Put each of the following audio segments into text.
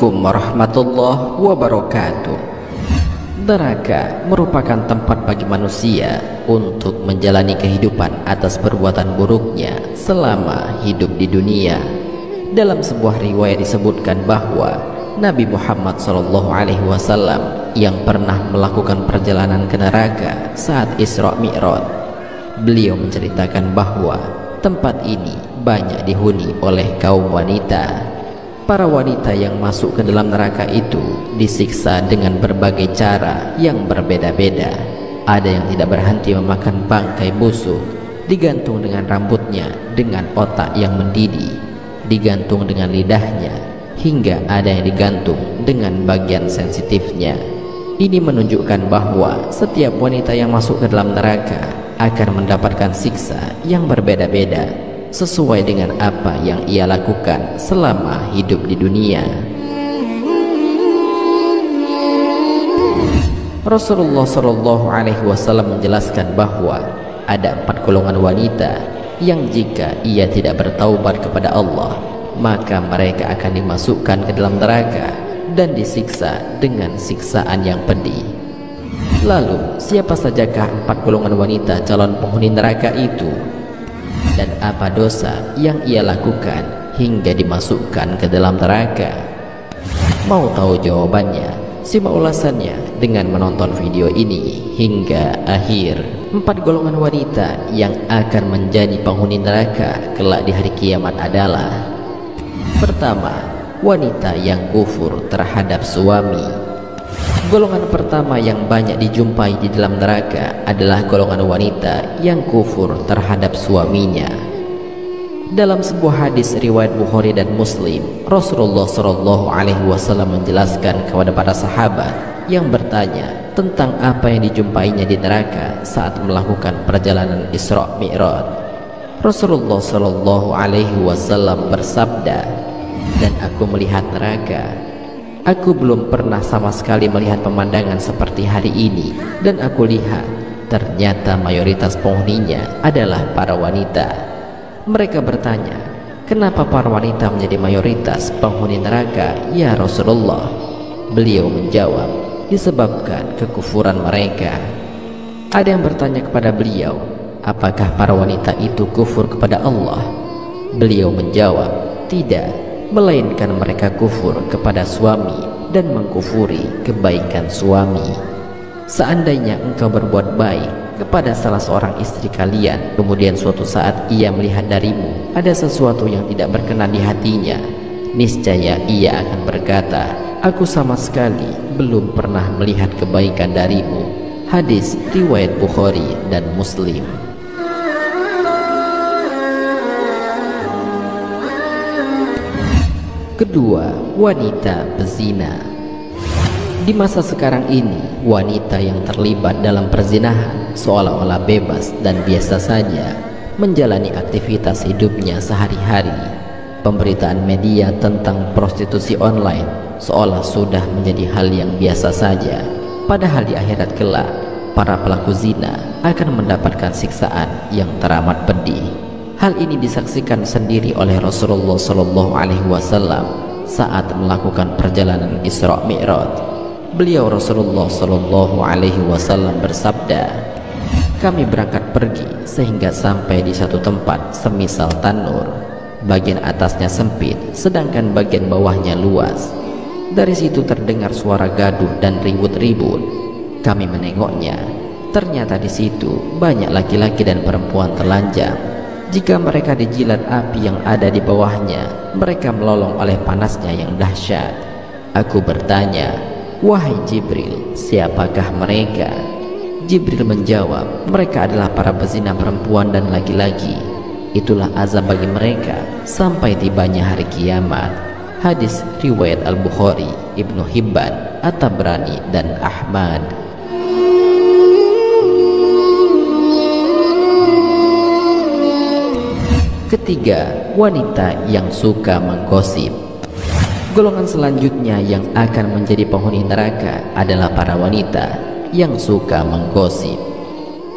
Assalamualaikum warahmatullahi wabarakatuh. Neraka merupakan tempat bagi manusia untuk menjalani kehidupan atas perbuatan buruknya selama hidup di dunia. Dalam sebuah riwayat disebutkan bahwa Nabi Muhammad SAW yang pernah melakukan perjalanan ke neraka saat Isra Mi'raj, beliau menceritakan bahwa tempat ini banyak dihuni oleh kaum wanita. Para wanita yang masuk ke dalam neraka itu disiksa dengan berbagai cara yang berbeda-beda. Ada yang tidak berhenti memakan bangkai busuk, digantung dengan rambutnya dengan otak yang mendidih, digantung dengan lidahnya, hingga ada yang digantung dengan bagian sensitifnya. Ini menunjukkan bahwa setiap wanita yang masuk ke dalam neraka akan mendapatkan siksa yang berbeda-beda sesuai dengan apa yang ia lakukan selama hidup di dunia. Rasulullah SAW menjelaskan bahwa ada 4 golongan wanita yang jika ia tidak bertaubat kepada Allah, maka mereka akan dimasukkan ke dalam neraka dan disiksa dengan siksaan yang pedih. Lalu, siapa sajakah 4 golongan wanita calon penghuni neraka itu? Dan apa dosa yang ia lakukan hingga dimasukkan ke dalam neraka? Mau tahu jawabannya? Simak ulasannya dengan menonton video ini hingga akhir. 4 golongan wanita yang akan menjadi penghuni neraka kelak di hari kiamat adalah: pertama, wanita yang kufur terhadap suami. Golongan pertama yang banyak dijumpai di dalam neraka adalah golongan wanita yang kufur terhadap suaminya. Dalam sebuah hadis riwayat Bukhari dan Muslim, Rasulullah SAW menjelaskan kepada para sahabat yang bertanya tentang apa yang dijumpainya di neraka saat melakukan perjalanan Isra Mi'raj. Rasulullah SAW bersabda, "Dan aku melihat neraka. Aku belum pernah sama sekali melihat pemandangan seperti hari ini, dan aku lihat ternyata mayoritas penghuninya adalah para wanita." Mereka bertanya, "Kenapa para wanita menjadi mayoritas penghuni neraka, ya Rasulullah?" Beliau menjawab, "Disebabkan kekufuran mereka." Ada yang bertanya kepada beliau, "Apakah para wanita itu kufur kepada Allah?" Beliau menjawab, "Tidak, melainkan mereka kufur kepada suami dan mengkufuri kebaikan suami. Seandainya engkau berbuat baik kepada salah seorang istri kalian, kemudian suatu saat ia melihat darimu ada sesuatu yang tidak berkenan di hatinya, niscaya ia akan berkata, 'Aku sama sekali belum pernah melihat kebaikan darimu.'" Hadis riwayat Bukhari dan Muslim. Kedua, wanita pezina. Di masa sekarang ini, wanita yang terlibat dalam perzinahan seolah-olah bebas dan biasa saja menjalani aktivitas hidupnya sehari-hari. Pemberitaan media tentang prostitusi online seolah sudah menjadi hal yang biasa saja. Padahal di akhirat kelak, para pelaku zina akan mendapatkan siksaan yang teramat pedih. Hal ini disaksikan sendiri oleh Rasulullah SAW saat melakukan perjalanan Isra Mi'raj. Beliau Rasulullah SAW bersabda, "Kami berangkat pergi sehingga sampai di satu tempat semisal tanur. Bagian atasnya sempit, sedangkan bagian bawahnya luas. Dari situ terdengar suara gaduh dan ribut-ribut. Kami menengoknya. Ternyata di situ banyak laki-laki dan perempuan telanjang. Jika mereka dijilat api yang ada di bawahnya, mereka melolong oleh panasnya yang dahsyat. Aku bertanya, 'Wahai Jibril, siapakah mereka?' Jibril menjawab, 'Mereka adalah para pezina perempuan dan laki-laki. Itulah azab bagi mereka sampai tibanya hari kiamat.'" Hadis riwayat Al-Bukhari, Ibnu Hibban, At-Tabrani, dan Ahmad. Ketiga, wanita yang suka menggosip. Golongan selanjutnya yang akan menjadi penghuni neraka adalah para wanita yang suka menggosip.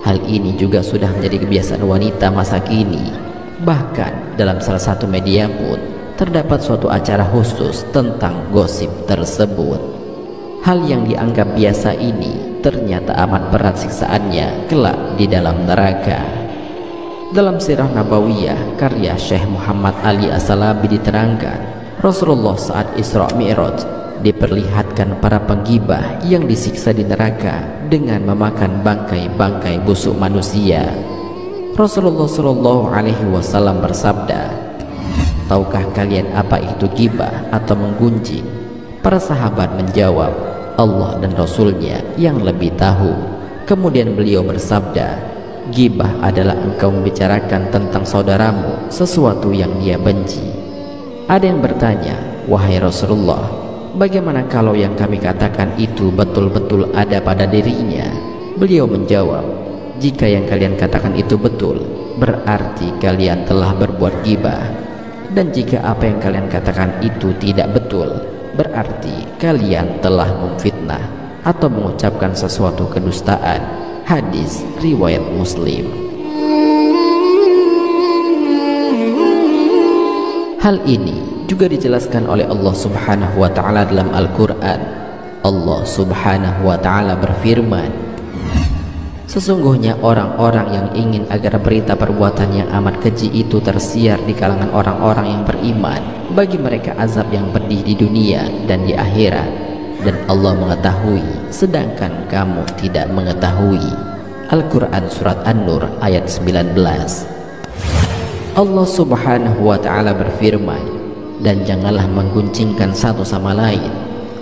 Hal ini juga sudah menjadi kebiasaan wanita masa kini. Bahkan dalam salah satu media pun terdapat suatu acara khusus tentang gosip tersebut. Hal yang dianggap biasa ini ternyata amat berat siksaannya kelak di dalam neraka. Dalam Sirah Nabawiyah karya Syekh Muhammad Ali As-Salabi diterangkan, Rasulullah saat Isra Mi'raj diperlihatkan para penggibah yang disiksa di neraka dengan memakan bangkai-bangkai busuk manusia. Rasulullah Shallallahu Alaihi Wasallam bersabda, "Tahukah kalian apa itu gibah atau menggunjing?" Para sahabat menjawab, "Allah dan Rasulnya yang lebih tahu." Kemudian beliau bersabda, "Gibah adalah engkau membicarakan tentang saudaramu sesuatu yang dia benci." Ada yang bertanya, "Wahai Rasulullah, bagaimana kalau yang kami katakan itu betul-betul ada pada dirinya?" Beliau menjawab, "Jika yang kalian katakan itu betul, berarti kalian telah berbuat gibah. Dan jika apa yang kalian katakan itu tidak betul, berarti kalian telah memfitnah atau mengucapkan sesuatu kedustaan." Hadis riwayat Muslim. Hal ini juga dijelaskan oleh Allah Subhanahu wa taala dalam Al-Qur'an. Allah Subhanahu wa taala berfirman, "Sesungguhnya orang-orang yang ingin agar berita perbuatan yang amat keji itu tersiar di kalangan orang-orang yang beriman, bagi mereka azab yang pedih di dunia dan di akhirat, dan Allah mengetahui sedangkan kamu tidak mengetahui." Al-Quran Surat An-Nur ayat 19. Allah Subhanahu wa ta'ala berfirman, "Dan janganlah mengguncingkan satu sama lain.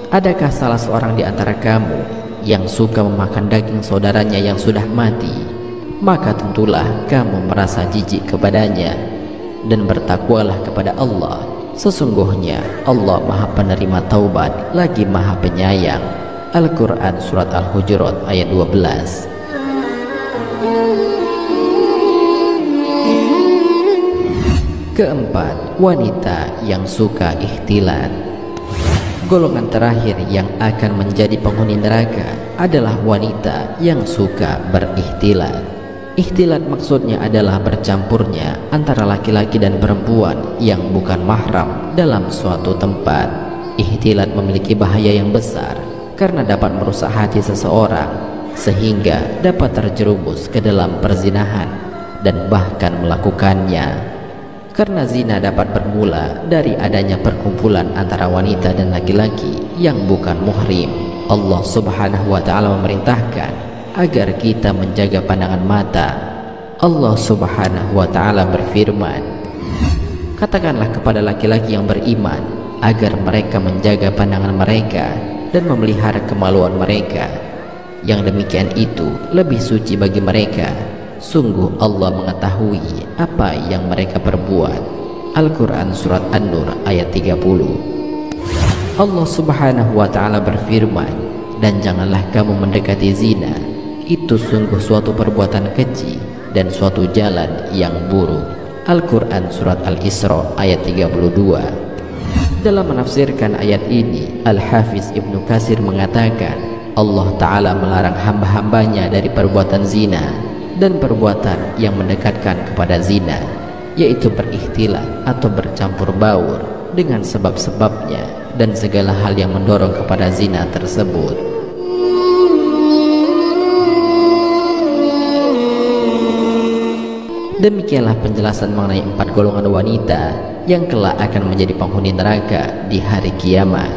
Adakah salah seorang di antara kamu yang suka memakan daging saudaranya yang sudah mati? Maka tentulah kamu merasa jijik kepadanya, dan bertakwalah kepada Allah. Sesungguhnya Allah Maha Penerima Taubat lagi Maha Penyayang." Al-Quran Surat Al-Hujurat ayat 12. Keempat, wanita yang suka ikhtilat. Golongan terakhir yang akan menjadi penghuni neraka adalah wanita yang suka berikhtilat. Ikhtilat maksudnya adalah bercampurnya antara laki-laki dan perempuan yang bukan mahram dalam suatu tempat. Ikhtilat memiliki bahaya yang besar karena dapat merusak hati seseorang sehingga dapat terjerumus ke dalam perzinahan dan bahkan melakukannya. Karena zina dapat bermula dari adanya perkumpulan antara wanita dan laki-laki yang bukan muhrim. Allah Subhanahu wa ta'ala memerintahkan agar kita menjaga pandangan mata. Allah Subhanahu wa ta'ala berfirman, "Katakanlah kepada laki-laki yang beriman agar mereka menjaga pandangan mereka dan memelihara kemaluan mereka. Yang demikian itu lebih suci bagi mereka. Sungguh Allah mengetahui apa yang mereka perbuat." Al-Quran Surat An-Nur ayat 30. Allah Subhanahu wa ta'ala berfirman, "Dan janganlah kamu mendekati zina. Itu sungguh suatu perbuatan keji dan suatu jalan yang buruk." Al-Quran Surat Al-Isra ayat 32. Dalam menafsirkan ayat ini, Al-Hafiz Ibnu Katsir mengatakan, Allah Ta'ala melarang hamba-hambanya dari perbuatan zina dan perbuatan yang mendekatkan kepada zina, yaitu berikhtilat atau bercampur baur dengan sebab-sebabnya dan segala hal yang mendorong kepada zina tersebut. Demikianlah penjelasan mengenai 4 golongan wanita yang kelak akan menjadi penghuni neraka di hari kiamat.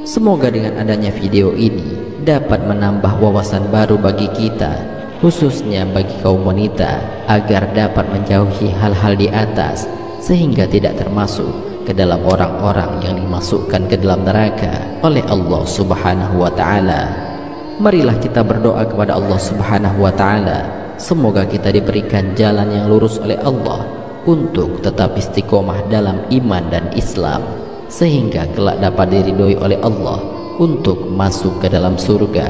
Semoga dengan adanya video ini dapat menambah wawasan baru bagi kita, khususnya bagi kaum wanita, agar dapat menjauhi hal-hal di atas sehingga tidak termasuk ke dalam orang-orang yang dimasukkan ke dalam neraka oleh Allah Subhanahu wa ta'ala. Marilah kita berdoa kepada Allah Subhanahu wa ta'ala, semoga kita diberikan jalan yang lurus oleh Allah untuk tetap istiqomah dalam iman dan Islam, sehingga kelak dapat diridhoi oleh Allah untuk masuk ke dalam surga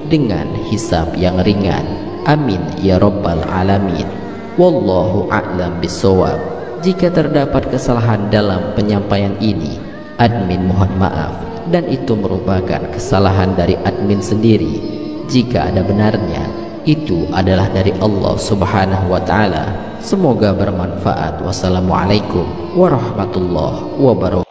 dengan hisab yang ringan. Amin ya rabbal alamin. Wallahu a'lam bissawab. Jika terdapat kesalahan dalam penyampaian ini, admin mohon maaf, dan itu merupakan kesalahan dari admin sendiri. Jika ada benarnya, itu adalah dari Allah Subhanahu wa taala. Semoga bermanfaat. Wassalamualaikum warahmatullahi wabarakatuh.